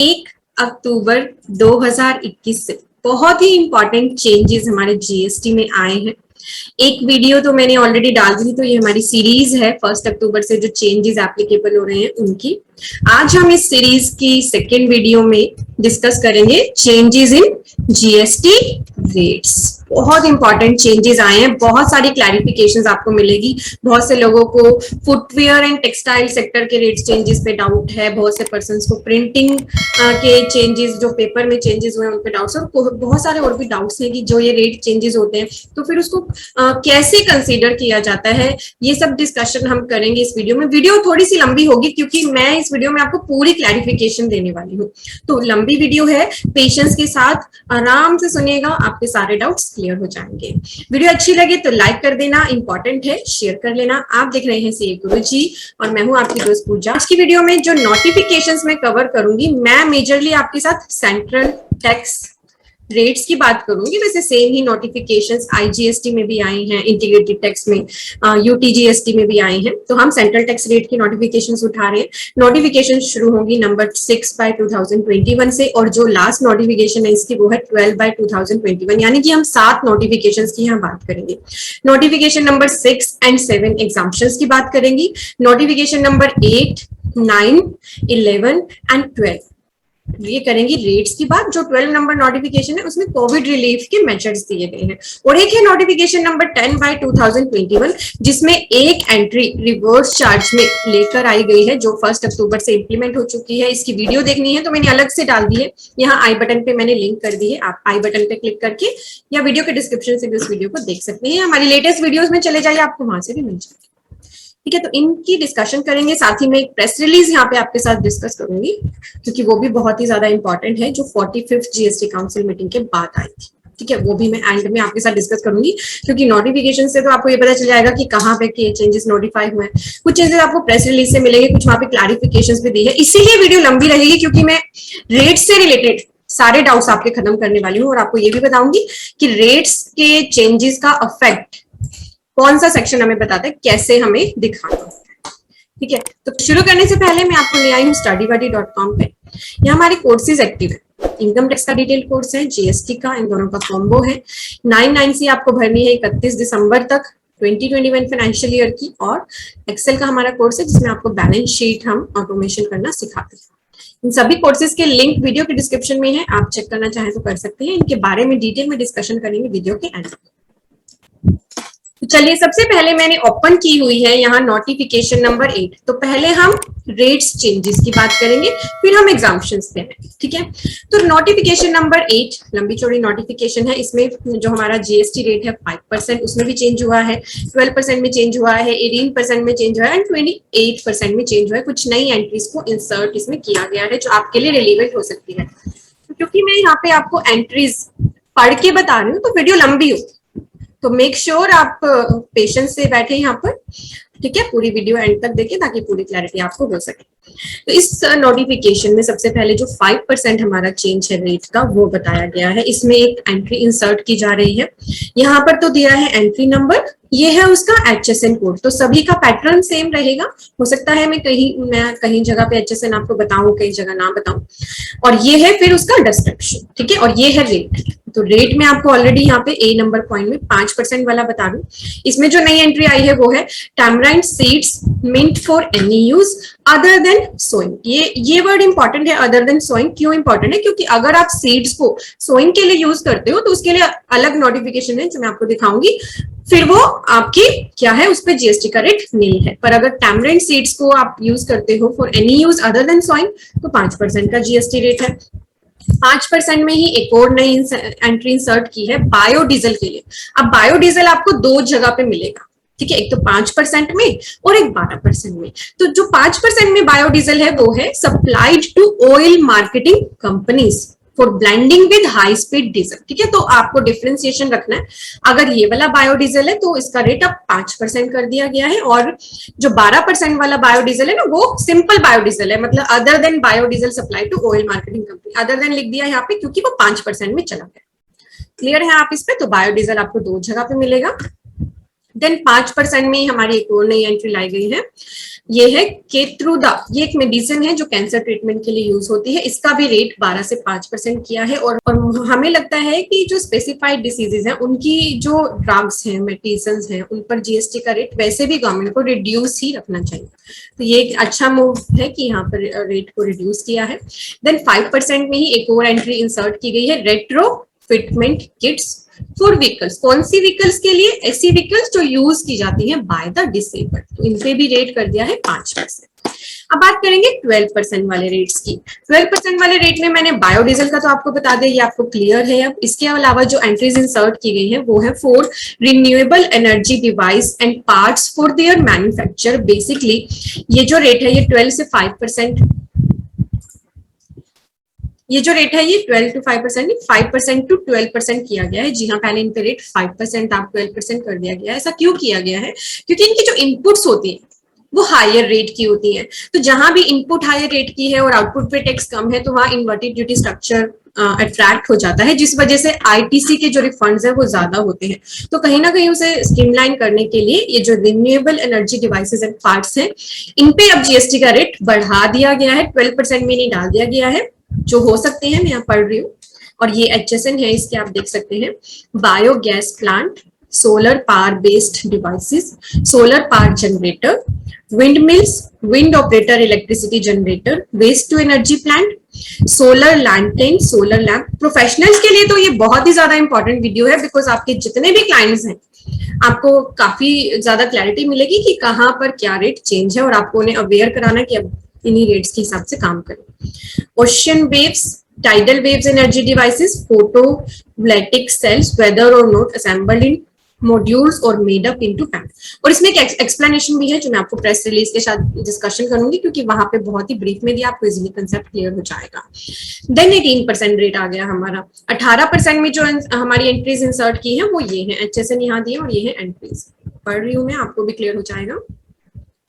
1 अक्टूबर 2021 से बहुत ही important changes हमारे जीएसटी में आए हैं। एक वीडियो तो मैंने ऑलरेडी डाल दी थी, तो ये हमारी सीरीज है 1 अक्टूबर से जो चेंजेस एप्लीकेबल हो रहे हैं उनकी। आज हम इस सीरीज की सेकेंड वीडियो में डिस्कस करेंगे चेंजेस इन जीएसटी रेट्स। बहुत इंपॉर्टेंट चेंजेस आए हैं, बहुत सारी क्लैरिफिकेशंस आपको मिलेगी। बहुत से लोगों को फुटवेयर एंड टेक्सटाइल सेक्टर के रेट चेंजेस पे डाउट है, बहुत से पर्संस को प्रिंटिंग के चेंजेस जो पेपर में चेंजेस हुए हैं उन पे डाउट्स, और बहुत सारे और भी डाउट्स हैं कि जो ये रेट चेंजेस होते हैं तो फिर उसको कैसे कंसीडर किया जाता है। ये सब डिस्कशन हम करेंगे इस वीडियो में। वीडियो थोड़ी सी लंबी होगी क्योंकि मैं इस वीडियो में आपको पूरी क्लैरिफिकेशन देने वाली हूँ, तो लंबी वीडियो है, पेशेंस के साथ आराम से सुनिएगा, आपके सारे डाउट्स क्लियर हो जाएंगे। वीडियो अच्छी लगे तो लाइक कर देना, इंपॉर्टेंट है, शेयर कर लेना। आप देख रहे हैं सीए गुरुजी और मैं हूं आपकी दोस्त पूजा। आज की वीडियो में जो नोटिफिकेशंस मैं कवर करूंगी, मैं मेजरली आपके साथ सेंट्रल टैक्स रेट्स की बात करूंगी। वैसे सेम ही नोटिफिकेशंस आईजीएसटी में भी आई हैं, इंटीग्रेटेड टैक्स में, यूटीजीएसटी में भी आई हैं, तो हम सेंट्रल टैक्स रेट की नोटिफिकेशंस उठा रहे हैं। नोटिफिकेशन शुरू होगी नंबर 6/2021 से, और जो लास्ट नोटिफिकेशन है इसकी वो है 12/2021, यानी कि हम 7 नोटिफिकेशंस की यहाँ बात करेंगे। नोटिफिकेशन नंबर 6 एंड 7 एग्जाम्पशंस की बात करेंगी। नोटिफिकेशन नंबर 8, 9, 11 एंड 12 ये करेंगी रेट्स की बात। जो 12 नंबर नोटिफिकेशन है उसमें कोविड रिलीफ के मेजर्स दिए गए हैं। और एक है नोटिफिकेशन नंबर 10/2021 जिसमें एक एंट्री रिवर्स चार्ज में लेकर आई गई है जो 1 अक्टूबर से इंप्लीमेंट हो चुकी है। इसकी वीडियो देखनी है तो मैंने अलग से डाल दी है, यहाँ आई बटन पे मैंने लिंक कर दी है, आप आई बटन पे क्लिक करके या वीडियो के डिस्क्रिप्शन से भी उस वीडियो को देख सकते हैं। हमारी लेटेस्ट वीडियोज में चले जाइए, आपको वहां से भी मिल जाएगी। ठीक है, तो इनकी डिस्कशन करेंगे। साथ ही मैं एक प्रेस रिलीज यहाँ पे आपके साथ डिस्कस करूंगी क्योंकि वो भी बहुत ही ज्यादा इंपॉर्टेंट है, जो 45th जीएसटी काउंसिल मीटिंग के बाद आई थी। ठीक है, वो भी मैं एंड में आपके साथ डिस्कस करूंगी क्योंकि नोटिफिकेशन से तो आपको ये पता चल जाएगा कि कहाँ पे ये चेंजेस नोटिफाई हुए हैं। कुछ चेंजेस आपको प्रेस रिलीज से मिलेंगे, कुछ वहां पे क्लैरिफिकेशंस भी दी है। इसीलिए वीडियो लंबी रहेगी क्योंकि मैं रेट से रिलेटेड सारे डाउट्स आपके खत्म करने वाली हूँ और आपको ये भी बताऊंगी कि रेट्स के चेंजेस का इफेक्ट कौन सा सेक्शन हमें बताता है, कैसे हमें दिखाना है। ठीक है, तो शुरू करने से पहले मैं आपको ले आई हूँ studybuddy.com पे। यहाँ हमारे कोर्सेज एक्टिव है। इनकम टैक्स का डिटेल कोर्स है, जीएसटी का, इन दोनों का कॉम्बो है। 9/9 आपको भरनी है 31 दिसंबर तक 2021 फाइनेंशियल ईयर की, और एक्सेल का हमारा कोर्स है जिसमें आपको बैलेंस शीट हम ऑटोमेशन करना सिखाते हैं। इन सभी कोर्सेज के लिंक वीडियो के डिस्क्रिप्शन में है, आप चेक करना चाहें तो कर सकते हैं। इनके बारे में डिटेल में डिस्कशन करेंगे वीडियो के एंड में। तो चलिए, सबसे पहले मैंने ओपन की हुई है यहाँ नोटिफिकेशन नंबर 8। तो पहले हम रेट्स चेंजेस की बात करेंगे, फिर हम एग्जाम्पशंस पे हैं। ठीक है, तो नोटिफिकेशन नंबर 8 लंबी चौड़ी नोटिफिकेशन है। इसमें जो हमारा जीएसटी रेट है 5%, उसमें भी चेंज हुआ है, 12% में चेंज हुआ है, 18% में चेंज हुआ है एंड 28% में चेंज हुआ है। कुछ नई एंट्रीज को इंसर्ट इसमें किया गया है जो आपके लिए रिलेवेंट हो सकती है। क्योंकि मैं यहाँ पे आपको एंट्रीज पढ़ के बता रही हूँ तो वीडियो लंबी हो, तो मेक श्योर आप पेशेंस से बैठे यहाँ पर। ठीक है, पूरी वीडियो एंड तक देखें ताकि पूरी क्लैरिटी आपको हो सके। तो इस नोटिफिकेशन में सबसे पहले जो 5% हमारा चेंज है रेट का वो बताया गया है। इसमें एक एंट्री इंसर्ट की जा रही है। यहाँ पर तो दिया है एंट्री नंबर, ये है उसका HSN कोड। तो सभी का पैटर्न सेम रहेगा। हो सकता है मैं कहीं जगह पे HSN आपको बताऊं, कई जगह ना बताऊं। और ये है फिर उसका डिस्क्रिप्शन। ठीक है, और ये है रेट। तो रेट में आपको ऑलरेडी यहाँ पे A नंबर पॉइंट में 5% वाला बता दूं। इसमें जो नई एंट्री आई है वो है tamarind seeds meant for any use other than sowing. ये वर्ड इंपॉर्टेंट है, अदर देन सोइंग। क्यों इंपॉर्टेंट है? क्योंकि अगर आप सीड्स को सोइंग के लिए यूज करते हो तो उसके लिए अलग नोटिफिकेशन है जो मैं आपको दिखाऊंगी, फिर वो आपकी क्या है, उस पर जीएसटी का रेट नहीं है। पर अगर टैमराइंड सीड्स को आप यूज करते हो for any use other than sowing तो 5% का जीएसटी रेट है। 5% में ही एक और नई एंट्री इंसर्ट की है बायोडीजल के लिए। अब बायोडीजल आपको 2 जगह पे मिलेगा। ठीक है, एक तो 5% में और एक 12% में। तो जो 5% में बायोडीजल है वो है supplied to oil marketing companies for blending with high speed diesel. ठीक है, तो आपको डिफरेंशिएशन रखना है। अगर ये वाला बायोडीजल है तो इसका रेट अब 5% कर दिया गया है, और जो 12% वाला बायोडीजल है ना वो सिंपल बायोडीजल है, मतलब other than biodiesel supply to oil marketing company. Other than लिख दिया यहाँ पे क्योंकि वो 5% में चला गया। क्लियर है आप इस पे? तो बायोडीजल आपको 2 जगह पे मिलेगा। देन 5% में ही हमारी एक और नई एंट्री लाई गई है, ये है केत्रुदा। ये एक मेडिसिन है जो कैंसर ट्रीटमेंट के लिए यूज होती है। इसका भी रेट 12 से 5% किया है। और हमें लगता है कि जो स्पेसिफाइड डिसीजेज हैं उनकी जो ड्रग्स हैं, मेडिसिन हैं, उन पर जीएसटी का रेट वैसे भी गवर्नमेंट को रिड्यूस ही रखना चाहिए। तो ये एक अच्छा मूव है कि यहाँ पर रेट को रिड्यूस किया है। देन 5% में ही एक और एंट्री इंसर्ट की गई है, retro fitment kits for vehicles. कौन सी व्हीकल्स के लिए? ऐसी व्हीकल्स जो यूज की जाती हैं बाय द डिसेबल्ड, तो इन पे भी रेट कर दिया है 5%। अब बात करेंगे 12% वाले रेट्स की। 12% वाले रेट में मैंने बायोडीजल का तो आपको बता दें, ये आपको क्लियर है। अब इसके अलावा जो एंट्रीज इंसर्ट की गई है वो है for renewable energy device and parts for their manufacture. Basically ये जो रेट है ये 12 से 5%, ये जो रेट है ये 12 to 5%, 5% to 12% किया गया है। जी हाँ, पहले इन पे रेट 5% आप 12% कर दिया गया है। ऐसा क्यों किया गया है? क्योंकि इनकी जो इनपुट्स होती है वो हायर रेट की होती है। तो जहां भी इनपुट हायर रेट की है और आउटपुट पे टैक्स कम है तो वहां इन्वर्टेड ड्यूटी स्ट्रक्चर अट्रैक्ट हो जाता है, जिस वजह से आईटीसी के जो रिफंड्स है वो ज्यादा होते हैं। तो कहीं ना कहीं उसे स्ट्रीमलाइन करने के लिए ये जो renewable energy devices and parts हैं इन पे अब जीएसटी का रेट बढ़ा दिया गया है। 12% में नहीं डाल दिया गया है, जो हो सकते हैं मैं यहाँ पढ़ रही हूँ। और ये एचएसएन है, इसके आप देख सकते हैं, biogas plant, solar power based devices, solar power generator, wind mills, wind operator electricity generator, waste to energy plant, solar lantern, solar lamp. Professionals के लिए तो ये बहुत ही ज्यादा इंपॉर्टेंट वीडियो है, बिकॉज आपके जितने भी क्लाइंट्स हैं आपको काफी ज्यादा क्लैरिटी मिलेगी कि कहाँ पर क्या रेट चेंज है और आपको उन्हें अवेयर कराना कि अब इन्हीं रेट्स के हिसाब से काम करें। Ocean waves, tidal waves energy devices, photovoltaic cells, whether or not assembled in modules or made up into panels। और इसमें एक एक्सप्लेनेशन भी है जो मैं आपको प्रेस रिलीज के साथ डिस्कशन करूंगी, क्योंकि वहां पे बहुत ही ब्रीफ में दिया, आपको इजीली कंसेप्ट क्लियर हो जाएगा। देन 18% रेट आ गया हमारा। 18% में जो हमारी एंट्रीज इंसर्ट की है वो ये है, एचएसएन यहाँ दिए और ये है एंट्रीज। पढ़ रही हूँ मैं, आपको भी क्लियर हो जाएगा।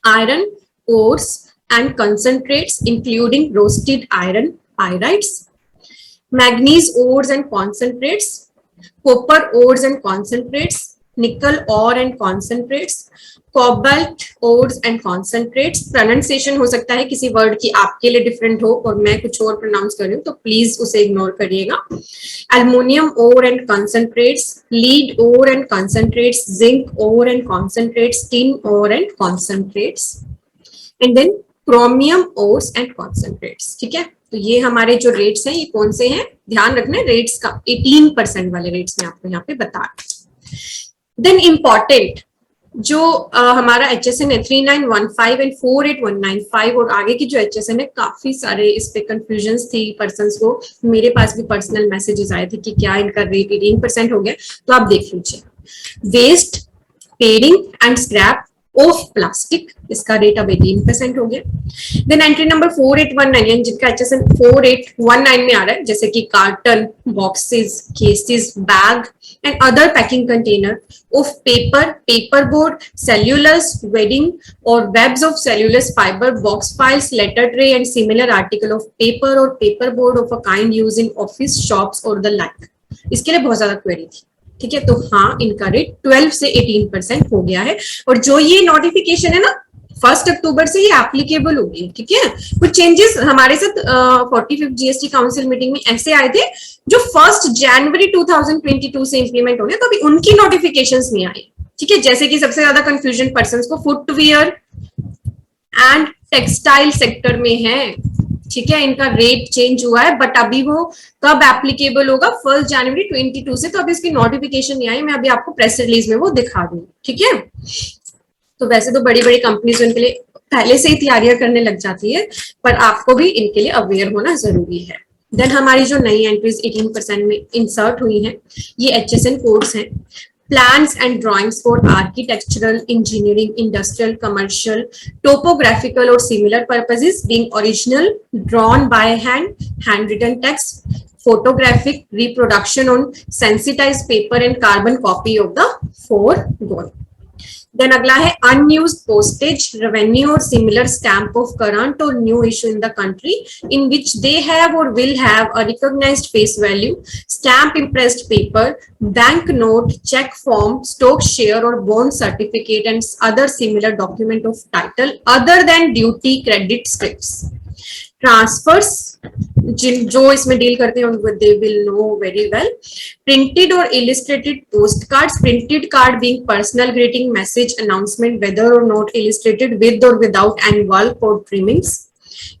Iron ores and concentrates including roasted iron pyrites, manganese ores and concentrates, copper ores and concentrates, nickel ore and concentrates, cobalt ores and concentrates। Pronunciation हो सकता है किसी वर्ड की आपके लिए डिफरेंट हो और मैं कुछ और प्रोनाउंस कर रही हूँ, तो प्लीज उसे इग्नोर करिएगा। Aluminium ore and concentrates, lead ore and concentrates, zinc ore and concentrates, tin ore and concentrates, and then chromium ores and concentrates. ठीक है, तो ये हमारे जो रेट्स हैं ये कौन से हैं, ध्यान रखना है रेट्स का। 18% वाले रेट्स में आपको यहाँ पे बता। देन इंपॉर्टेंट जो हमारा एचएसएन है 3915 एंड 48195 और आगे की जो एचएसएन है, काफी सारे इस पे कंफ्यूजन थी पर्संस को। मेरे पास भी पर्सनल मैसेजेस आए थे कि क्या इनका रेट 18% हो गया, तो आप देख लीजिए। Waste, paring and scrap of plastic, इसका रेट अब 18% हो गया। देन एंट्री नंबर 4819 जिनका एचएसएन 4819 में आ रहा है, जैसे कि carton, boxes, cases, bag and other packing container of paper, paper board, cellulose, wadding और webs of cellulose fibre, box files, letter tray and similar article of paper और paper board of a kind use in office, shops और the like. इसके लिए बहुत ज्यादा query थी। ठीक है, तो हाँ, इनका रेट 12 से 18% हो गया है। और जो ये नोटिफिकेशन है ना 1 अक्टूबर से ये एप्लीकेबल होगी। ठीक है, कुछ चेंजेस हमारे साथ 45th जीएसटी काउंसिल मीटिंग में ऐसे आए थे जो 1 जनवरी 2022 से इंप्लीमेंट हो गए, तो अभी उनकी नोटिफिकेशंस नहीं आई। ठीक है, जैसे कि सबसे ज्यादा कंफ्यूजन पर्संस को फुटवियर एंड टेक्सटाइल सेक्टर में है। ठीक है, इनका रेट चेंज हुआ है, बट अभी वो कब एप्लीकेबल होगा 1 जनवरी 22 से, तो अभी इसकी नोटिफिकेशन नहीं आई। मैं अभी आपको प्रेस रिलीज में वो दिखा दूंगी। ठीक है, तो वैसे तो बड़ी बड़ी कंपनीज इनके लिए पहले से ही तैयारियां करने लग जाती है, पर आपको भी इनके लिए अवेयर होना जरूरी है। देन हमारी जो नई एंट्रीज 18% में इंसर्ट हुई हैं, ये एचएसएन कोड्स हैं। Plans and drawings for architectural, engineering, industrial, commercial, topographical or similar purposes being original, drawn by hand, handwritten text, photographic reproduction on sensitized paper and carbon copy of the foregoing। Then अगला है unused postage revenue और similar stamp of current और new issue in the country in which they have और will have a recognised face value, stamp impressed paper, bank note, cheque form, stock share और bond certificate and other similar document of title other than duty credit scripts. Transfers जिन जो इसमें deal करते हैं उनको they will know very well. Printed और illustrated post cards, printed card being personal greeting message announcement whether or not illustrated with or without envelope or trimmings,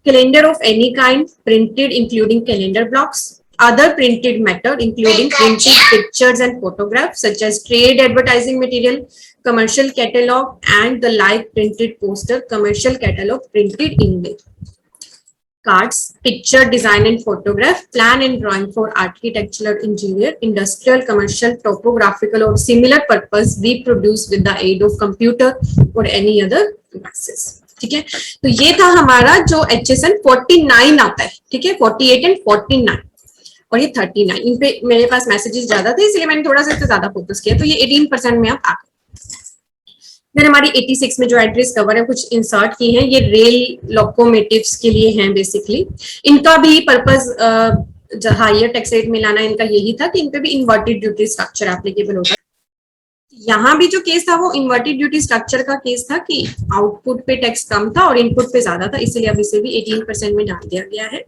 calendar of any kind printed including calendar blocks, other printed matter including printed pictures and photographs such as trade advertising material, commercial catalog and the like, printed poster, commercial catalog, printed inlay cards, picture design and photograph, plan and drawing for architectural engineer, industrial, commercial, topographical or similar purpose be produced with the aid of computer or any other devices। ठीक है, तो ये था हमारा जो HSN 49 आता है, ठीक है, 48 एंड 49 और ये 39। इन पे मेरे पास मैसेजेस ज्यादा थे इसलिए मैंने थोड़ा सा इससे ज्यादा फोकस किया, तो ये 18% में आप आ गए। फिर हमारी 86 में जो एड्रेस कवर है कुछ इंसर्ट की हैं, ये रेल लोकोमोटिव्स के लिए हैं बेसिकली। इनका भी पर्पस हायर टैक्स रेट में लाना इनका यही था कि इन पे भी इन्वर्टेड ड्यूटी स्ट्रक्चर एप्लीकेबल होगा। यहाँ भी जो केस था वो इन्वर्टेड ड्यूटी स्ट्रक्चर का केस था कि आउटपुट पे टैक्स कम था और इनपुट पे ज्यादा था, इसलिए अब इसे भी 18% में डाल दिया गया है।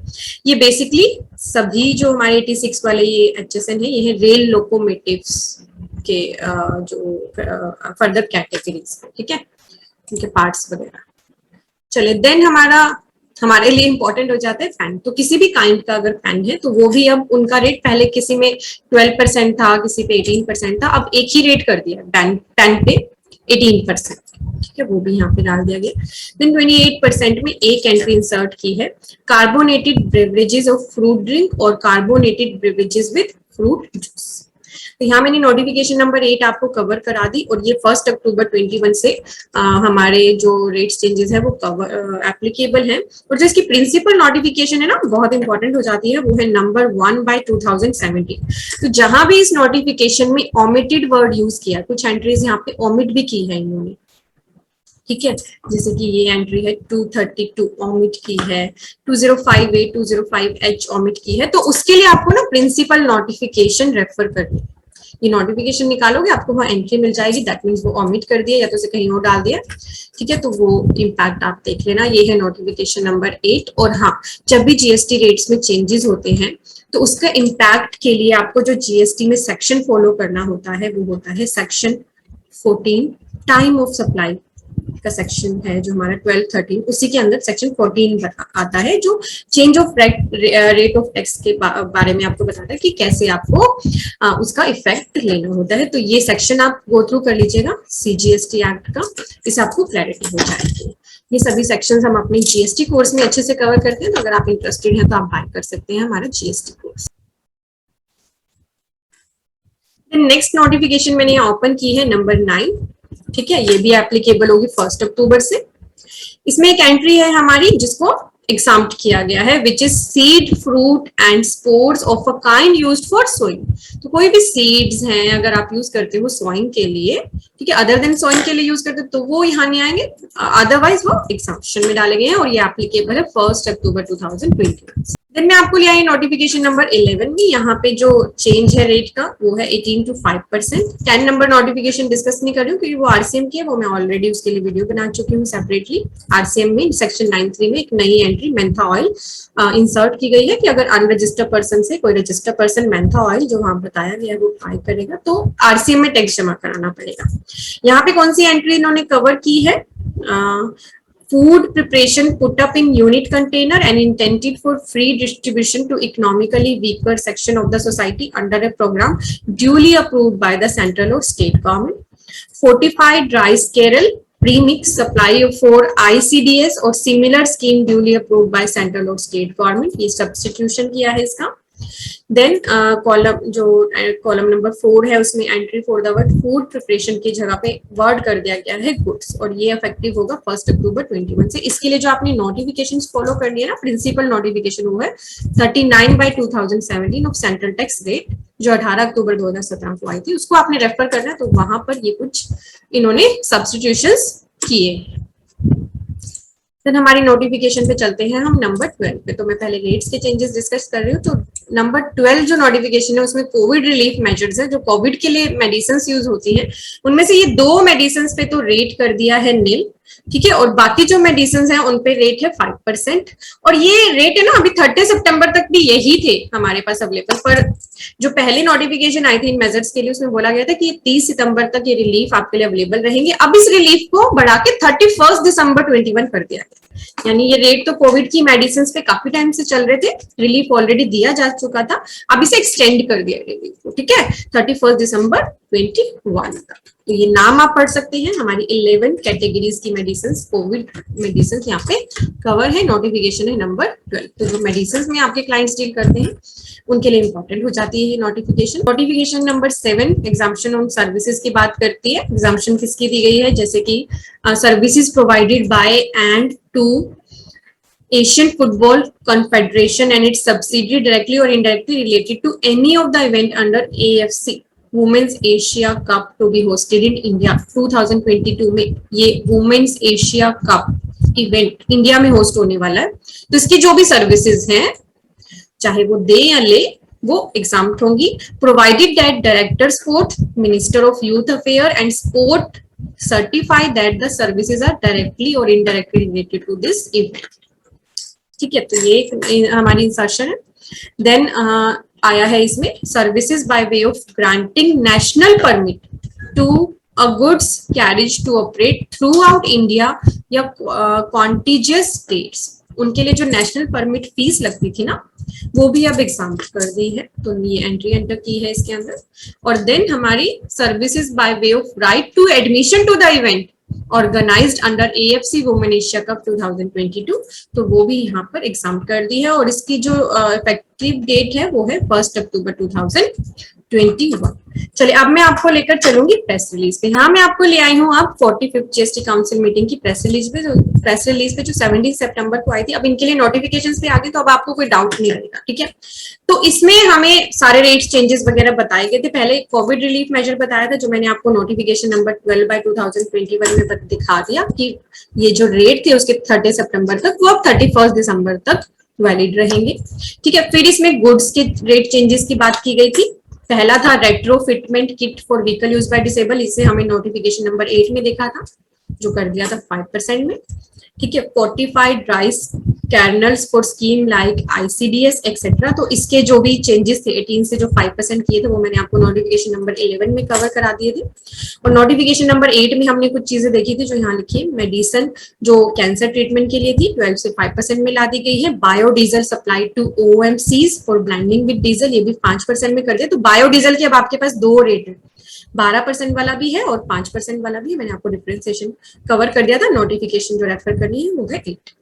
ये बेसिकली सभी जो हमारे 86 वाले ये HSN है, ये है रेल लोकोमोटिव्स के जो फर्दर कैटेगरीज, ठीक है, उनके पार्ट्स वगैरह। चले देन हमारे लिए इंपॉर्टेंट हो जाता है फैन। तो किसी भी काइंड का अगर फैन है तो वो भी अब उनका रेट पहले किसी में 12% था, किसी पे 18% था, अब एक ही रेट कर दिया पेन पे 18%, ठीक है, वो भी यहाँ पे डाल दिया गया। देन 28% में एक एंट्री इंसर्ट की है, carbonated beverages of fruit drink और carbonated beverages with fruit juice. तो यहाँ मैंने नोटिफिकेशन नंबर 8 आपको कवर करा दी और ये 1 अक्टूबर 21 से हमारे जो रेट्स चेंजेस है वो कवर एप्लीकेबल है। और जो इसकी प्रिंसिपल नोटिफिकेशन है ना बहुत इंपॉर्टेंट हो जाती है, वो है नंबर 1/2017। तो जहां भी इस नोटिफिकेशन में ओमिटेड वर्ड यूज किया, कुछ एंट्रीज यहाँ पे ओमिट भी की है इन्होंने, ठीक है, जैसे कि ये एंट्री है 232 ओमिट की है, 2058 205H ओमिट की है, तो उसके लिए आपको ना प्रिंसिपल नोटिफिकेशन रेफर करनी है। ये नोटिफिकेशन निकालोगे आपको वहां एंट्री मिल जाएगी, दैट मींस वो ओमिट कर दिया या तो उसे कहीं और डाल दिया, ठीक है, तो वो इम्पैक्ट आप देख लेना। ये है नोटिफिकेशन नंबर 8। और हाँ, जब भी जीएसटी रेट्स में चेंजेस होते हैं तो उसका इम्पैक्ट के लिए आपको जो जीएसटी में सेक्शन फॉलो करना होता है वो होता है सेक्शन 14 टाइम ऑफ सप्लाई का सेक्शन है जो हमारा 12-13, उसी के अंदर सेक्शन 14 आता है जो change of rate of tax के बारे में आपको बताता है कि कैसे आपको उसका इफेक्ट लेना होता है। तो ये सेक्शन आप गो थ्रू कर लीजिएगा CGST एक्ट का, इससे आपको क्लैरिटी हो जाएगी। ये सभी सेक्शंस हम अपने जीएसटी कोर्स में अच्छे से कवर करते हैं, तो अगर आप इंटरेस्टेड हैं तो आप बाय कर सकते हैं हमारा जीएसटी कोर्स। नेक्स्ट नोटिफिकेशन मैंने यहाँ ओपन की है नंबर 9, ठीक है, ये भी एप्लीकेबल होगी 1 अक्टूबर से। इसमें एक एंट्री है हमारी जिसको एग्जाम्प्ट किया गया है, which is seed fruit and spores of a kind used for sowing. तो कोई भी सीड्स हैं अगर आप यूज करते हो सोइंग के लिए, ठीक है, अदर देन सोइंग के लिए यूज करते हो तो वो यहाँ नहीं आएंगे, अदरवाइज वो एग्जाम्पशन में डाले गए हैं और ये एप्लीकेबल है 1 अक्टूबर 2021। देन मैं आपको ले आई नोटिफिकेशन नंबर 11 में, यहाँ पे जो चेंज है रेट का वो है 18 to 5%। 10 नंबर नोटिफिकेशन डिस्कस नहीं कर रही हूँ क्योंकि वो आरसीएम की है, वो मैं ऑलरेडी उसके लिए वीडियो बना चुकी हूँ सेपरेटली। आरसीएम में सेक्शन 9(3) में एक नई एंट्री मेंथा ऑयल इंसर्ट की गई है कि अगर अनरजिस्टर्ड पर्सन से कोई रजिस्टर्ड पर्सन मेंथा ऑयल जो वहां बताया गया है वो बाय करेगा तो आरसीएम में टैक्स जमा कराना पड़ेगा। यहाँ पे कौन सी एंट्री इन्होंने कवर की है, food preparation put up in unit container and intended for free distribution to economically weaker section of the society under a program duly approved by the central or state government. Fortified rice kernel premix supply for ICDS or similar scheme duly approved by central or state government, ये substitution किया है इसका। Then column number 4 है उसमें entry for the word food preparation की जगह पे word कर दिया गया है गुड्स, और ये इफेक्टिव होगा 1 अक्टूबर 21 से। इसके लिए जो आपने नोटिफिकेशन फॉलो करनी है ना, प्रिंसिपल नोटिफिकेशन वो है 39/2017 ऑफ सेंट्रल टैक्स रेट, जो 18 अक्टूबर 2017 को आई थी, उसको आपने रेफर करना है। तो वहां पर ये कुछ इन्होंने सब्स्टिट्यूशंस किए। फिर हमारी नोटिफिकेशन पे चलते हैं हम नंबर 12 पे। तो मैं पहले रेट्स के चेंजेस डिस्कस कर रही हूँ। तो नंबर 12 जो नोटिफिकेशन है उसमें कोविड रिलीफ मेजर्स है, जो कोविड के लिए मेडिसिन यूज होती हैं, उनमें से ये 2 मेडिसिन पे तो रेट कर दिया है नील, ठीक है, और बाकी जो मेडिसिन हैं उन पे रेट है 5%। और ये रेट है ना, अभी 30 सितंबर तक भी यही थे हमारे पास अवेलेबल, पर जो पहले नोटिफिकेशन आई थी इन मेजर्स के लिए उसमें बोला गया था कि 30 सितंबर तक ये रिलीफ आपके लिए अवेलेबल रहेंगे। अब इस रिलीफ को बढ़ा के 31 दिसंबर 21 कर दिया गया। यानी ये रेट तो कोविड की मेडिसिन पे काफी टाइम से चल रहे थे, रिलीफ ऑलरेडी दिया जा चुका था, अब इसे एक्सटेंड कर दिया रिलीफ को, ठीक है, 31 दिसंबर 21 तक। तो ये नाम आप पढ़ सकते हैं, हमारी 11 कैटेगरीज की मेडिसिन, कोविड मेडिसिन यहाँ पे कवर है। नोटिफिकेशन है नंबर 12। तो जो मेडिसिन में आपके क्लाइंट्स डील करते हैं उनके लिए इंपॉर्टेंट हो जाती है ये notification. Notification number 7 exemption on services की बात करती है। एग्जाम्पशन किसकी दी गई है, जैसे कि services provided by and to Asian Football Confederation and its subsidiary directly or indirectly related to any of the event under AFC Women's Asia Cup to be hosted in India 2022 में ये Women's Asia Cup event India में host होने वाला है। तो इसकी जो भी सर्विसेज हैं, चाहे वो दे या ले, वो एग्जाम्प्ट होंगी, provided that director sport, minister of youth affair and sport certify that the services are directly और indirectly related to this event. ठीक है, तो ये हमारी इंसर्शन है। देन आया है इसमें services by way of granting national permit to a goods carriage to operate throughout India या कॉन्टिजियस स्टेट्स, उनके लिए जो नेशनल परमिट फीस लगती थी ना, वो भी अब एग्जाम कर दी है। तो ये एंट्री एंटर की है इसके अंदर। और देन हमारी services by way of right to admission to the event organised under AFC women Asia cup 2022, तो वो भी यहाँ पर एग्जाम कर दी है। और इसकी जो इफेक्टिव डेट है वो है 1 अक्टूबर 2021। चलिए अब मैं आपको लेकर चलूंगी प्रेस रिलीज पे। यहाँ मैं आपको ले आई हूँ अब 45th GST काउंसिल मीटिंग की प्रेस रिलीज पे, जो 17 सितंबर को आई थी। अब इनके लिए नोटिफिकेशंस पे आ गए, तो अब आपको कोई डाउट नहीं रहेगा, ठीक है। तो इसमें हमें सारे रेट्स चेंजेस वगैरह बताए गए थे। पहले कोविड रिलीफ मेजर बताया था, जो मैंने आपको नोटिफिकेशन नंबर 12/2021 में दिखा दिया कि ये जो रेट थे उसके 30 सितंबर तक, वो अब 31 दिसंबर तक वैलिड रहेंगे, ठीक है। फिर इसमें गुड्स के रेट चेंजेस की बात की गई थी। पहला था retrofitment kit for vehicle use by disable, इसे हमें नोटिफिकेशन नंबर 8 में देखा था, जो कर दिया था 5% में, ठीक है। Fortified rice kernels for scheme like ICDS etcetera, तो इसके जो भी चेंजेस थे 18 से जो 5% किए थे, वो मैंने आपको नोटिफिकेशन नंबर 11 में कवर करा दिए थे। और नोटिफिकेशन नंबर 8 में हमने कुछ चीजें देखी थी, जो यहाँ लिखी है। मेडिसिन जो कैंसर ट्रीटमेंट के लिए थी 12 से 5% में ला दी गई है। Biodiesel supply to OMCs for blending with diesel, ये भी 5% में कर दिया। तो बायोडीजल के अब आपके पास 2 रेट है, 12% वाला भी है और 5% वाला भी है। मैंने आपको डिफरेंशिएशन कवर कर दिया था। नोटिफिकेशन जो रेफर करनी है वो है 8।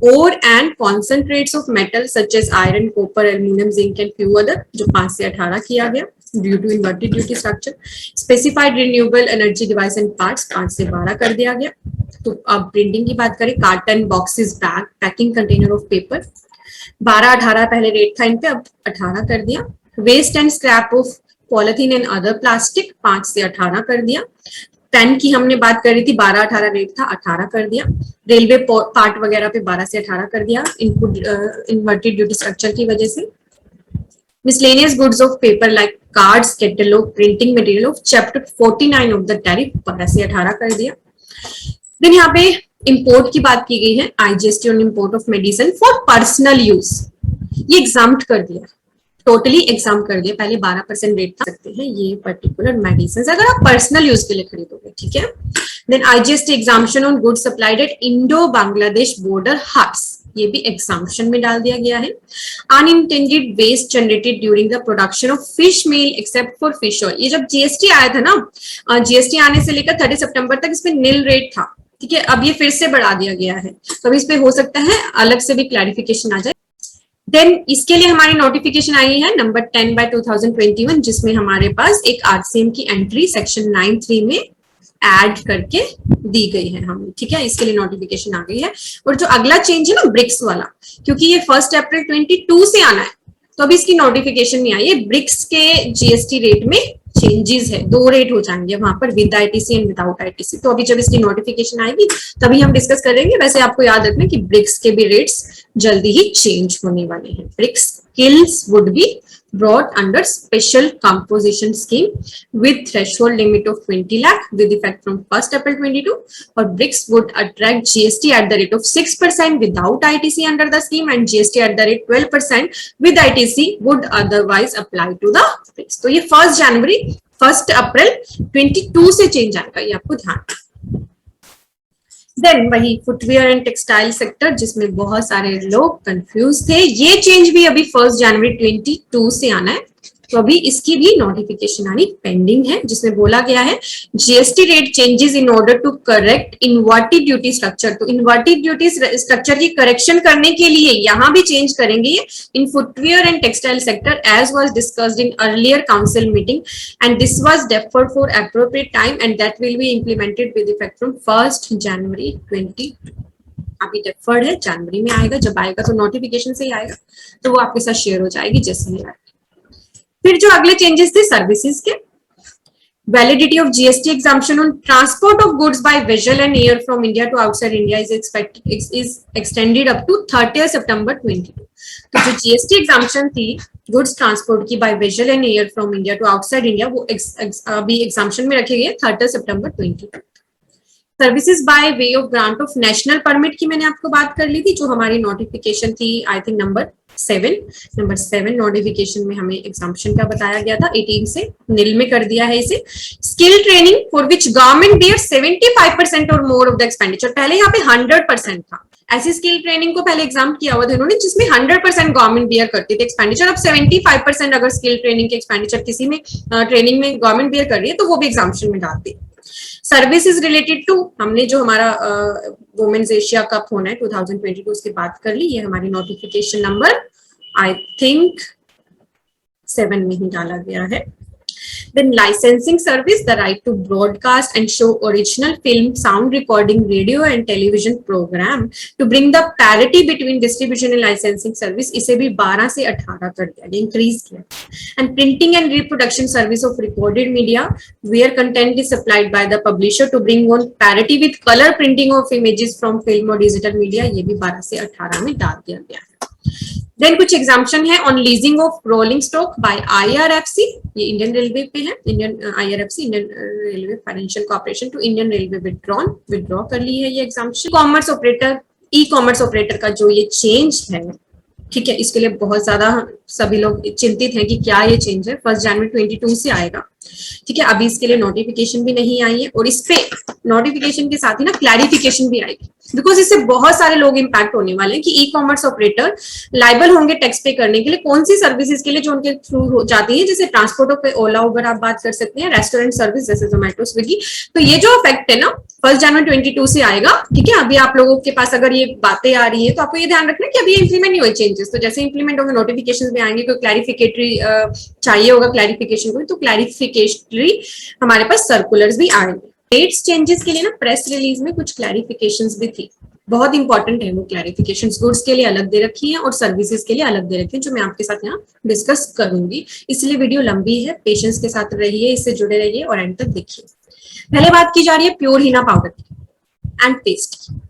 Ore and concentrates of metal such as iron, copper, aluminum, zinc and few other, जो 5 से 18 किया गया due to inverted duty structure. Specified renewable energy device and parts 5 से 12 कर दिया गया। तो अब प्रिंटिंग की बात करें, carton, boxes, bag, packing container of paper 12-18 पहले रेट था इन पे, अब 18 कर दिया। Waste and scrap of polythene and other plastic 5 से 18 कर दिया। पेन की हमने बात करी थी, 12-18 रेट था, 18 कर दिया। रेलवे पार्ट वगैरह पे 12 से 18 कर दिया, इनपुट इन्वर्टेड ड्यूटी स्ट्रक्चर की वजह से। Miscellaneous goods of paper like cards, catalogue, printing material of chapter 49 of the tariff 12 से 18 कर दिया। देन यहाँ पे इंपोर्ट की बात की गई है, IGST on import of medicine for personal use, ये एग्जाम्प्ट कर दिया, टोटली एग्जाम कर दिया। पहले 12% रेट था सकते हैं ये पर्टिकुलर मेडिसिन अगर आप पर्सनल यूज के लिए खरीदोगे, ठीक है। Then IGST exemption on goods supplied at Indo Bangladesh border huts, ये भी एग्जाम्पशन में डाल दिया गया है। Unintended waste generated during the production of fish meal except for fish oil, ये जब GST आया था ना, GST आने से लेकर 30 सितंबर तक इसमें नील रेट था, ठीक है। अब ये फिर से बढ़ा दिया गया है, तो इस पे हो सकता है अलग से भी क्लैरिफिकेशन आ जाए। देन इसके लिए हमारी नोटिफिकेशन आई है नंबर 10/2021, जिसमें हमारे पास एक आरसीएम की एंट्री सेक्शन 9(3) में ऐड करके दी गई है हमें, ठीक है, इसके लिए नोटिफिकेशन आ गई है। और जो अगला चेंज है ना ब्रिक्स वाला, क्योंकि ये 1 अप्रैल 22 से आना है, तो अभी इसकी नोटिफिकेशन नहीं आई है। ब्रिक्स के जीएसटी रेट में चेंजेस है, 2 रेट हो जाएंगे वहां पर, with ITC and without ITC. तो अभी जब इसकी नोटिफिकेशन आएगी तभी हम डिस्कस करेंगे। वैसे आपको याद रखना कि ब्रिक्स के भी रेट्स जल्दी ही चेंज होने वाले हैं। BRICS skills would be brought under special composition scheme with threshold limit of 20 lakh with effect from 1st April 22, or BRICS would attract GST at the rate of 6% without ITC under the scheme, and GST at the rate 12% with ITC would otherwise apply to the BRICS. तो ये 1 अप्रैल 22 से change आएगा, ये आपको ध्यान रखना। Then वही footwear and textile sector, जिसमें बहुत सारे लोग कंफ्यूज थे, ये चेंज भी अभी 1 जनवरी 22 से आना है। तो अभी इसकी भी नोटिफिकेशन आनी पेंडिंग है, जिसमें बोला गया है GST rate changes in order to correct inverted duty structure. तो इनवर्टेड ड्यूटी स्ट्रक्चर की करेक्शन करने के लिए यहाँ भी चेंज करेंगे ये in footwear and textile sector, as was discussed in earlier council meeting, and this was deferred for appropriate time, and that will be implemented with effect from 1 January 22। अभी deferred है, जनवरी में आएगा, जब आएगा तो नोटिफिकेशन से ही आएगा, तो वो आपके साथ शेयर हो जाएगी जैसे ही आएगा। फिर जो अगले चेंजेस थे सर्विसेज के, validity of GST exemption on transport of goods by vessel and air from India to outside India is extended up to 30 सितंबर 22। तो जो जीएसटी एग्जाम्पशन थी गुड्स ट्रांसपोर्ट की by vessel and air from India to outside India, वो अभी exemption में रखे गए 30 सितंबर 22। Services by way of grant of national permit की मैंने आपको बात कर ली थी, जो हमारी नोटिफिकेशन थी आई थिंक नंबर 7 नोटिफिकेशन में हमें एग्जाम्पशन का बताया गया था, 18 से नील में कर दिया है इसे। Skill training for which government bear 75% और मोर ऑफ द एक्सपेंडिचर, पहले यहाँ पे 100% था। ऐसी स्किल ट्रेनिंग को पहले एग्जाम किया हुआ था इन्होंने जिसमें 100% गवर्नमेंट बेयर करती थी एक्सपेंडिचर। अब 75% अगर स्किल ट्रेनिंग के एक्सपेंडिचर किसी में ट्रेनिंग में गवर्नमेंट बेयर कर रही है तो वो भी एग्जाम्पशन में डालती है। सर्विसेज रिलेटेड टू, हमने जो हमारा वुमेन्स एशिया कप होना है 2022 उसकी बात कर ली, ये हमारी नोटिफिकेशन नंबर आई थिंक 7 में ही डाला गया है। Then licensing service, the right to broadcast and show original film, sound recording, radio and television program to bring the parity between distribution and licensing service, इसे भी 12 से 18 कर दिया, इंक्रीज किया। And printing and reproduction service of recorded media, where content is supplied by the publisher to bring on parity with color printing of images from film or digital media, ये भी 12 से 18 में डाल दिया गया है। देन कुछ एग्जाम्पशन है on leasing of rolling stock by IRFC, ये इंडियन रेलवे पे है, Indian IRFC Indian railway financial corporation to Indian railway withdraw कर ली है ये exemption. Commerce operator, e commerce operator का जो ये चेंज है, ठीक है, इसके लिए बहुत ज्यादा सभी लोग चिंतित हैं कि क्या ये चेंज है, 1 जनवरी 22 से आएगा, ठीक है। अभी इसके लिए नोटिफिकेशन भी नहीं आई है, और इस पे नोटिफिकेशन के साथ ही ना क्लैरिफिकेशन भी आएगी, बिकॉज इससे बहुत सारे लोग इंपैक्ट होने वाले हैं कि ई कॉमर्स ऑपरेटर लाइबल होंगे टैक्स पे करने के लिए कौन सी सर्विसेज के लिए जो उनके थ्रू हो जाती है, जैसे ट्रांसपोर्ट ऑफ ओला उबर आप बात कर सकते हैं, रेस्टोरेंट सर्विस जैसे जोमेटो स्विगी। तो ये जो इफेक्ट है ना 1 जनवरी 22 से आएगा, ठीक है। अभी आप लोगों के पास अगर ये बातें आ रही है तो आपको ये ध्यान रखना कि अभी इंप्लीमेंट नहीं हुए चेंजेस, तो जैसे इंप्लीमेंट होंगे नोटिफिकेशन में आएंगे, कोई क्लैरिफिकेटरी चाहिए होगा क्लैरिफिकेशन को, तो क्लैरिफिकेटरी हमारे पास सर्कुलर्स भी आएंगे। रेट्स चेंजेस के लिए ना प्रेस रिलीज में कुछ क्लैरिफिकेशंस भी थी, बहुत इंपॉर्टेंट है वो क्लैरिफिकेशंस, गुड्स के लिए अलग दे रखी है और सर्विसेज के लिए अलग दे रखी है, जो मैं आपके साथ यहाँ डिस्कस करूंगी। इसलिए वीडियो लंबी है, पेशेंस के साथ रहिए, इससे जुड़े रहिए और एंड तक देखिए। पहले बात की जा रही है प्योर हीना पाउडर की एंड पेस्ट की,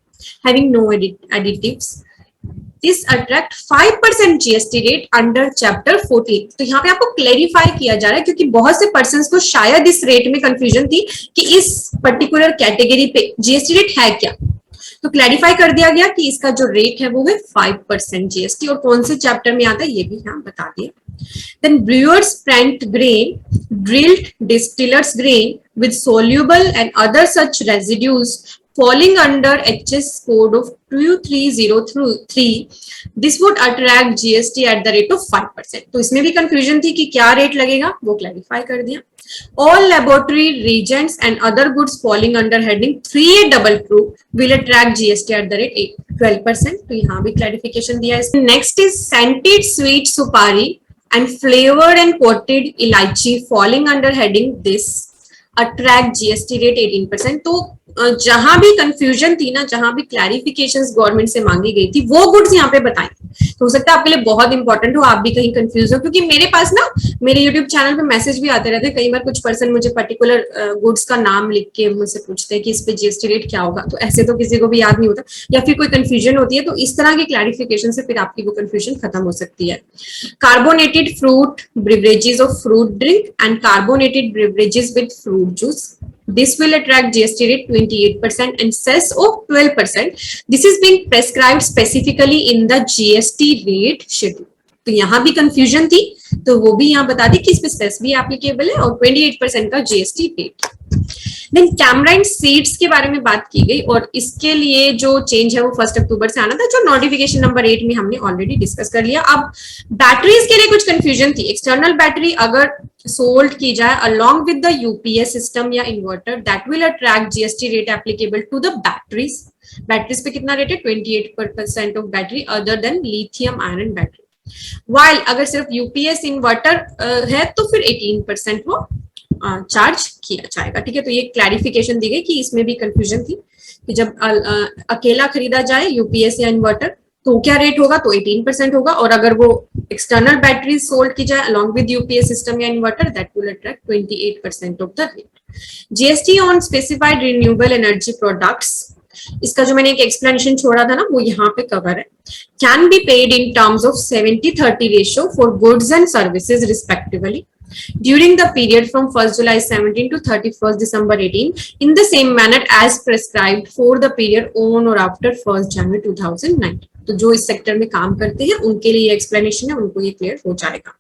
having no additives, this attract 5% GST rate under chapter 14। तो यहाँ पे आपको क्लेरिफाई किया जा रहा है, क्योंकि बहुत से पर्संस को शायद इस रेट में कंफ्यूजन थी कि इस पर्टिकुलर कैटेगरी पे जीएसटी रेट है क्या, तो क्लैरिफाई कर दिया गया कि इसका जो रेट है वो है 5% जीएसटी, और कौन से चैप्टर में आता है ये भी यहाँ बता दिया। Then brewers plant grain, dried distillers grain with soluble and other such residues falling under HS code of 2303, this would attract GST at the rate of 5%. तो इसमें भी confusion थी कि क्या rate लगेगा, वो clarify कर दिया. All laboratory reagents and other goods falling under heading 3A double proof will attract GST at the rate 12%. तो यहाँ भी clarification दिया है. Next is scented sweet supari and flavored and coated elaichi falling under heading this attract GST rate 18%. तो जहां भी confusion थी ना, जहां भी क्लैरिफिकेशंस गवर्नमेंट से मांगी गई थी, वो गुड्स यहाँ पे बताएं. तो हो सकता है आपके लिए बहुत इंपॉर्टेंट हो, आप भी कहीं कंफ्यूज हो, क्योंकि मेरे पास ना मेरे यूट्यूब चैनल पे मैसेज भी आते रहते हैं. कई बार कुछ पर्सन मुझे पर्टिकुलर गुड्स का नाम लिख के मुझसे पूछते हैं कि इस पे जीएसटी रेट क्या होगा. तो ऐसे तो किसी को भी याद नहीं होता, या फिर कोई कंफ्यूजन होती है, तो इस तरह की क्लैरिफिकेशन से फिर आपकी वो कंफ्यूजन खत्म हो सकती है. Carbonated fruit beverages of fruit drink and carbonated beverages with fruit juice, this will attract GST rate 28% and cess of 12%. This is being prescribed specifically in the GST rate schedule. तो यहाँ भी confusion थी, तो वो भी यहाँ बता दी कि इस पे सेस भी एप्लीकेबल है और 28% का जीएसटी रेट. देन कैमराइन सीड्स के बारे में बात की गई, और इसके लिए जो चेंज है वो 1 अक्टूबर से आना था, जो नोटिफिकेशन नंबर 8 में हमने ऑलरेडी डिस्कस कर लिया. अब बैटरीज के लिए कुछ कंफ्यूजन थी. एक्सटर्नल बैटरी अगर सोल्ड की जाए along with the UPS system या inverter, that will attract GST rate applicable to the batteries. Batteries पे कितना रेट है? 28% of battery other than lithium iron battery. While अगर सिर्फ यूपीएस इन्वर्टर है तो फिर 18% वो चार्ज किया जाएगा. ठीक है, तो ये क्लैरिफिकेशन दी गई कि इसमें भी कंफ्यूजन थी कि जब अकेला खरीदा जाए यूपीएस या इन्वर्टर तो क्या रेट होगा, तो 18% होगा, और अगर वो एक्सटर्नल बैटरी सोल्ड की जाए अलोंग विद यूपीएस सिस्टम या inverter, that will attract 28% of the rate. GST on specified renewable energy products, इसका जो मैंने एक एक्सप्लेनेशन छोड़ा था ना, वो यहाँ पे कवर है. Can be paid in terms of 70-30 ratio for goods and services respectively during the period from 1st July 17 to 31st December 18 in the same manner as prescribed for the period on or after 1st January 2019. तो जो इस sector में काम करते हैं उनके लिए explanation है, उनको ये क्लियर हो जाएगा.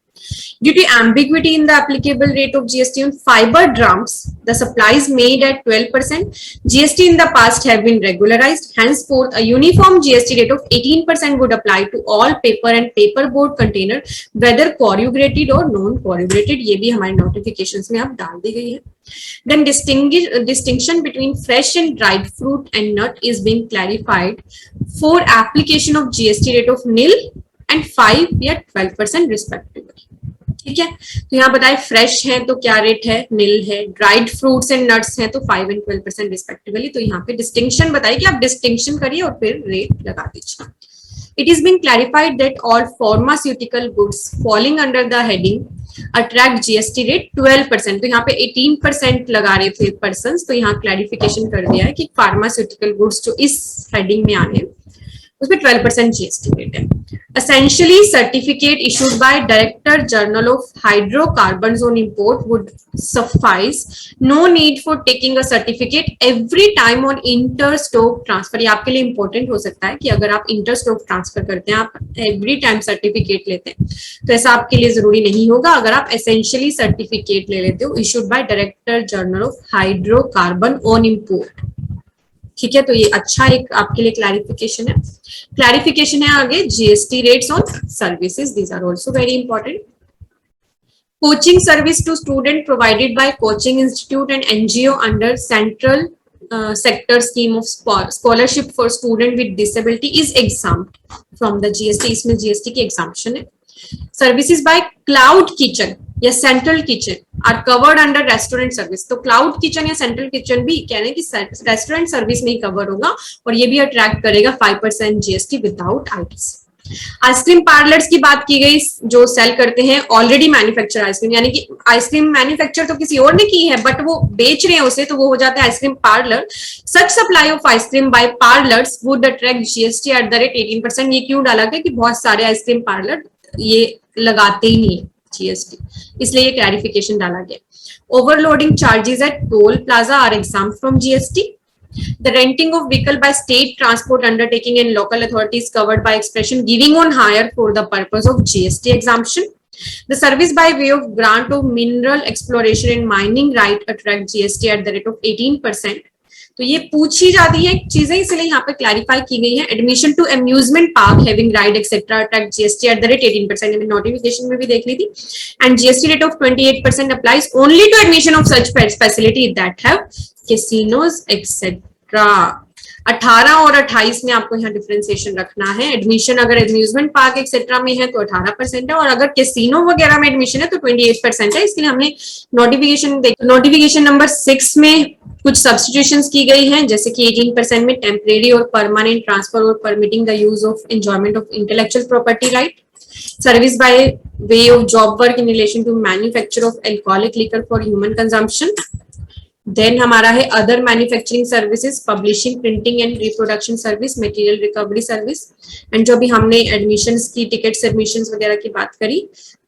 Due to ambiguity in the applicable rate of GST on fiber drums, the supplies made at 12%, GST in the past have been regularized. Henceforth, a uniform GST rate of 18% would apply to all paper and paperboard container, whether corrugated or non-corrugated. ये भी हमारे notifications में अब डाल दी गई है. Then distinction between fresh and dried fruit and nut is being clarified for application of GST rate of nil and 5 या 12% respectively. ठीक है, तो यहाँ बताए फ्रेश है तो क्या रेट है, निल है. ड्राइड फ्रूट्स एंड नट्स है तो 5 and 12% रिस्पेक्टिवली. तो यहाँ पे डिस्टिंक्शन बताइए कि आप डिस्टिंक्शन करिए और फिर रेट लगा दीजिए. It is being clarified that all pharmaceutical goods falling under the heading attract GST rate 12%. तो यहाँ पे 18% लगा रहे थे पर्सन्स, तो यहाँ क्लैरिफिकेशन कर दिया है कि फार्मास्यूटिकल गुड्स जो इस हेडिंग में आने उसमें 12% जीएसटी रेट है. Essentially, certificate issued by Director General of Hydrocarbons on import would suffice. No need for taking a certificate every time on inter-stock transfer. ये आपके लिए important हो सकता है कि अगर आप inter-stock transfer करते हैं, आप every time certificate लेते हैं, तो ऐसा आपके लिए जरूरी नहीं होगा. अगर आप essentially certificate ले लेते हो issued by Director General of Hydrocarbon on import. ठीक है, तो ये अच्छा एक आपके लिए क्लैरिफिकेशन है. क्लैरिफिकेशन है आगे GST rates on services, these are also very important. Coaching service to student provided by coaching institute and NGO under central sector scheme of scholarship for student with disability is exempt from the GST. इसमें GST की exemption है. Services by cloud kitchen या central kitchen are covered under restaurant service. तो cloud kitchen या central kitchen भी कह रहे हैं कि रेस्टोरेंट सर्विस में ही कवर होगा, और ये भी अट्रैक्ट करेगा 5% GST without ITC. Ice cream parlours की बात की गई जो सेल करते हैं ऑलरेडी मैन्युफैक्चर आइसक्रीम, यानी कि आइसक्रीम मैन्युफैक्चर तो किसी और ने की है बट वो बेच रहे हैं उसे, तो वो हो जाता है ice cream parlour. Such supply of ice cream by parlours would attract GST at the rate 18%. ये क्यों डाला गया कि बहुत सारे आइसक्रीम पार्लर ये लगाते ही नहीं है जीएसटी, इसलिए ये क्लैरिफिकेशन डाला गया. Overloading charges at toll plaza are exempt from GST. The renting of vehicle by state transport undertaking and local authorities covered by expression giving on hire for the purpose of GST exemption. The service by way of grant of mineral exploration and mining right attract GST at the rate of 18%. तो ये पूछी जाती है चीजें, इसलिए यहाँ पे clarify की गई है। Admission to amusement park having ride etcetera attract GST at the rate 18%, notification में भी देख ली थी। And GST rate of 28% applies only to admission of such facility that have casinos etcetera. 18 और 28 में आपको यहाँ डिफरेंशिएशन रखना है। एडमिशन अगर एम्यूजमेंट पार्क एक्सेट्रा में है तो 18% है, और अगर कैसीनो वगैरह में एडमिशन है तो 28% है। इसलिए हमने नोटिफिकेशन नंबर 6 में कुछ सब्स्टिट्यूशंस की गई हैं, जैसे कि 18% में टेम्परेरी और परमानेंट ट्रांसफर और permitting the use of enjoyment of intellectual property right, service by way of job work in relation to manufacture of alcoholic liquor for human consumption. Then हमारा है other manufacturing services, publishing, printing and reproduction service, material recovery service. And जो भी हमने admissions की ticket admissions वगैरह की बात करी,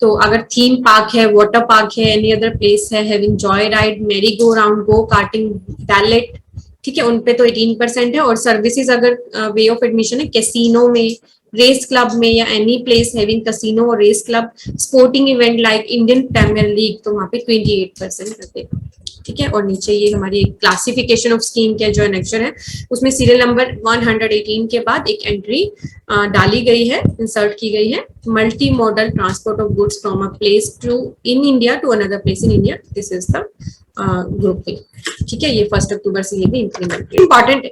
तो अगर थीम पार्क है, वाटर पार्क है, एनी अदर प्लेस है having joy ride, merry go round, go karting, ballet, ठीक है, उनपे तो 18% है। और सर्विसेज अगर वे ऑफ एडमिशन है कैसीनो में, रेस क्लब में, या एनी प्लेस हैविंग कैसीनो और race club, sporting event like Indian Premier League, तो वहां पे 28% लगेगा, ठीक है। और नीचे ये हमारी क्लासिफिकेशन ऑफ स्कीम के जो एनेक्चर है, उसमें सीरियल नंबर 118 के बाद एक एंट्री डाली गई है, इंसर्ट की गई है, multi modal transport of goods from a place to in India to another place in India, this is the grouping, ठीक है। ये 1 अक्टूबर से ये भी इंप्लीमेंटेड। इंपॉर्टेंट है,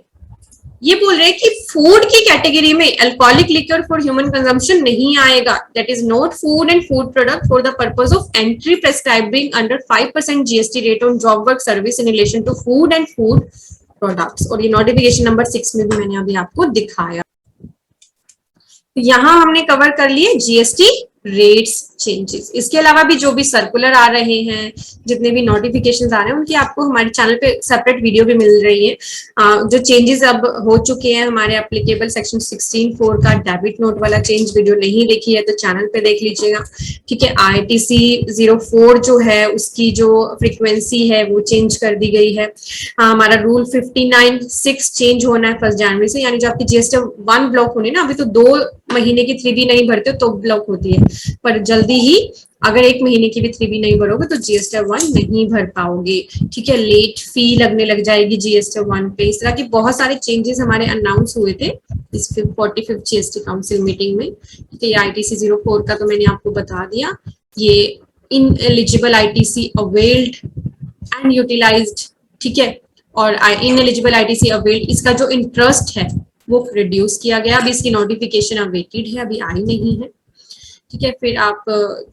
ये बोल रहे हैं कि फूड की कैटेगरी में alcoholic liquor for human consumption नहीं आएगा, that is not food and food product for the purpose of entry prescribing under 5% GST rate on job work service in relation to food and food products. और ये notification number 6 में भी मैंने अभी आपको दिखाया। यहां हमने कवर कर लिए जीएसटी रेट्स चेंजेस। इसके अलावा भी जो भी सर्कुलर आ रहे हैं, जितने भी नोटिफिकेशंस आ रहे हैं, उनकी आपको हमारे चैनल पे सेपरेट वीडियो भी मिल रही है। जो चेंजेस अब हो चुके हैं हमारे एप्लीकेबल सेक्शन 16(4) का डेबिट नोट वाला चेंज वीडियो नहीं देखी है तो चैनल पे देख लीजिएगा, ठीक है। ITC 04 जो है उसकी जो फ्रीक्वेंसी है वो चेंज कर दी गई है। हमारा रूल 59(6) चेंज होना है 1 जनवरी से, यानी जो आपकी जीएसटी 1 ब्लॉक होनी है ना, अभी तो 2 महीने की 3B नहीं भरते तो ब्लॉक होती है, पर जल्दी ही अगर 1 महीने की भी 3B नहीं भरोगे तो जीएसटी 1 नहीं भर पाओगे, ठीक है। लेट फी लगने लग जाएगी जीएसटी 1 पे। इस तरह के बहुत सारे चेंजेस हमारे अनाउंस हुए थे इस 45th जीएसटी काउंसिल मीटिंग में, ठीक है। ये ITC 04 का तो मैंने आपको बता दिया। ये ineligible ITC availed and utilised, ठीक है, और इनएलिजिबल ITC अवेल्ड, इसका जो इंटरेस्ट है वो रिड्यूस किया गया। अभी इसकी नोटिफिकेशन अवेटेड है, अभी आई नहीं है, ठीक है। फिर आप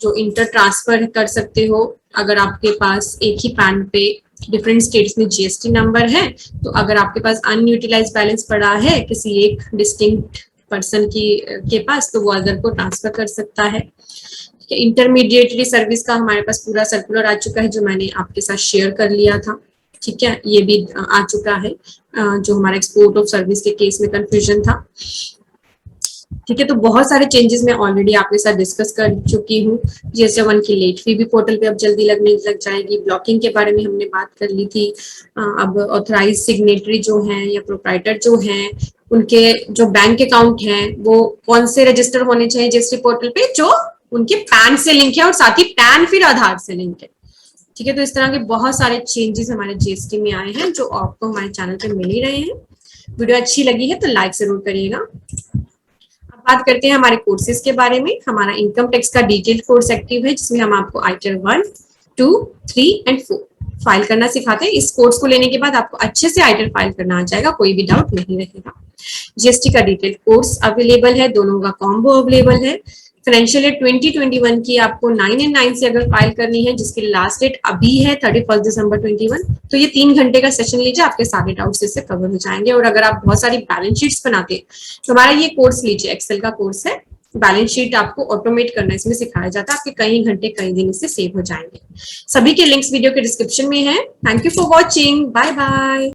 जो इंटर ट्रांसफर कर सकते हो, अगर आपके पास एक ही पैन पे डिफरेंट स्टेट्स में जीएसटी नंबर है, तो अगर आपके पास अनयूटिलाइज बैलेंस पड़ा है किसी एक डिस्टिंक्ट पर्सन के पास, तो वो अदर को ट्रांसफर कर सकता है, ठीक है। इंटरमीडिएटरी सर्विस का हमारे पास पूरा सर्कुलर आ चुका है, जो मैंने आपके साथ शेयर कर लिया था, ठीक है। ये भी आ चुका है, जो हमारा एक्सपोर्ट ऑफ सर्विस के केस में कंफ्यूजन था, ठीक है। तो बहुत सारे चेंजेस मैं ऑलरेडी आपके साथ डिस्कस कर चुकी हूँ। जीएसटी 1 की लेट फी भी पोर्टल पे अब जल्दी लगने लग जाएगी। ब्लॉकिंग के बारे में हमने बात कर ली थी। अब ऑथराइज सिग्नेटरी जो हैं या प्रोप्राइटर जो हैं, उनके जो बैंक अकाउंट हैं वो कौन से रजिस्टर होने चाहिए जीएसटी पोर्टल पे, जो उनके पैन से लिंक है, और साथ ही पैन फिर आधार से लिंक है, ठीक है। तो इस तरह के बहुत सारे चेंजेस हमारे जीएसटी में आए हैं, जो आपको हमारे चैनल पे मिल ही रहे हैं। वीडियो अच्छी लगी है तो लाइक जरूर करिएगा। अब बात करते हैं हमारे कोर्सेज के बारे में। हमारा इनकम टैक्स का डिटेल्ड कोर्स एक्टिव है, जिसमें हम आपको आइटर 1, 2, 3 एंड 4 फाइल करना सिखाते हैं। इस कोर्स को लेने के बाद आपको अच्छे से आइटर फाइल करना आ जाएगा, कोई भी डाउट नहीं रहेगा। जीएसटी का डिटेल्ड कोर्स अवेलेबल है, दोनों का कॉम्बो अवेलेबल है। फाइनेंशियल ईयर 2021 की आपको 9 and 9 से अगर फाइल करनी है, जिसकी लास्ट डेट अभी है 31 दिसंबर 21, तो ये 3 घंटे का सेशन लीजिए, आपके सारे डाउट्स इससे कवर हो जाएंगे। और अगर आप बहुत सारी बैलेंस शीट्स बनाते हैं तो हमारा ये कोर्स लीजिए, एक्सेल का कोर्स है। बैलेंस शीट आपको ऑटोमेट करना इसमें सिखाया जाता है, आपके कई घंटे कई दिन इससे सेव हो जाएंगे। सभी के लिंक्स वीडियो के डिस्क्रिप्शन में है। Thank you for watching, bye bye.